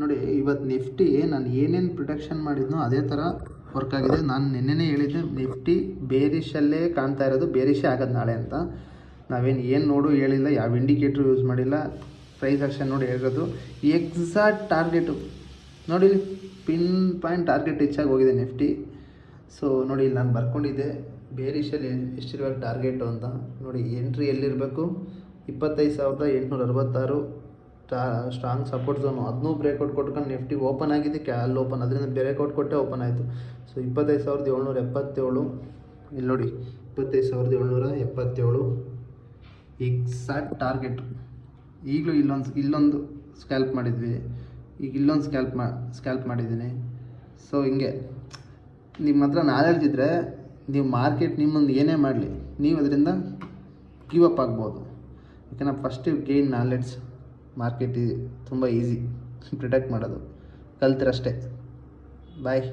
ನೋಡಿ ಇವತ್ತು ನಿಫ್ಟಿ ನಾನು ಏನೇನು ಪ್ರಿಡಕ್ಷನ್ ಮಾಡಿದ್ನೋ ಅದೇ ಥರ ವರ್ಕ್ ಆಗಿದೆ. ನಾನು ನಿನ್ನೆನೇ ಹೇಳಿದ್ದೆ ನಿಫ್ಟಿ ಬೇರಿಷಲ್ಲೇ ಕಾಣ್ತಾ ಇರೋದು, ಬೇರಿಷೇ ಆಗೋದು ನಾಳೆ ಅಂತ. ಏನು ನೋಡು ಹೇಳಿಲ್ಲ, ಯಾವ ಇಂಡಿಕೇಟ್ರು ಯೂಸ್ ಮಾಡಿಲ್ಲ, ಪ್ರೈಸ್ ಆಕ್ಷನ್ ನೋಡಿ ಹೇಳಿರೋದು. ಎಕ್ಸಾಕ್ಟ್ ಟಾರ್ಗೆಟು ನೋಡಿ, ಪಿನ್ ಪಾಯಿಂಟ್ ಟಾರ್ಗೆಟ್ ಹೆಚ್ಚಾಗಿ ಹೋಗಿದೆ ನಿಫ್ಟಿ. ಸೊ ನೋಡಿ ಇಲ್ಲಿ ನಾನು ಬರ್ಕೊಂಡಿದ್ದೆ ಬೇರಿಷಲ್ಲಿ ಎಷ್ಟಿರಬೇಕು ಟಾರ್ಗೆಟು ಅಂತ. ನೋಡಿ ಎಂಟ್ರಿ ಎಲ್ಲಿರಬೇಕು, 25,866 ಸ್ಟ್ರಾಂಗ್ ಸಪೋರ್ಟ್ ಝೋನು. ಅದನ್ನೂ ಬ್ರೇಕ್ಔಟ್ ಕೊಟ್ಕೊಂಡು ನಿಫ್ಟಿ ಓಪನ್ ಆಗಿದೆ, ಅಲ್ಲಿ ಓಪನ್, ಅದರಿಂದ ಬ್ರೇಕ್ಔಟ್ ಕೊಟ್ಟೆ ಓಪನ್ ಆಯಿತು. ಸೊ 25,777 ಇಲ್ಲಿ ನೋಡಿ, 25,777 ಎಕ್ಸಾಕ್ಟ್ ಟಾರ್ಗೆಟು. ಈಗಲೂ ಇಲ್ಲೊಂದು ಸ್ಕ್ಯಾಲ್ಪ್ ಮಾಡಿದ್ವಿ, ಈಗ ಇಲ್ಲೊಂದು ಸ್ಕ್ಯಾಲ್ಪ್ ಮಾಡಿದ್ದೀನಿ. ಸೊ ಹಿಂಗೆ ನಿಮ್ಮ ಹತ್ರ ನಾಲೆಡ್ಜ್ ಇದ್ದರೆ ನೀವು ಮಾರ್ಕೆಟ್ ನಿಮ್ಮೊಂದು ಏನೇ ಮಾಡಲಿ ನೀವು ಅದರಿಂದ ಗಿವ್ ಅಪ್ ಆಗ್ಬೋದು. ಯಾಕಂದರೆ ಫಸ್ಟ್ ಗೇನ್ ನಾಲೆಡ್ಜ್. ಮಾರ್ಕೆಟ್ ತುಂಬ ಈಸಿ ಪ್ರಿಡಕ್ಟ್ ಮಾಡೋದು, ಕಲ್ತಿರಷ್ಟೇ. ಬಾಯ್.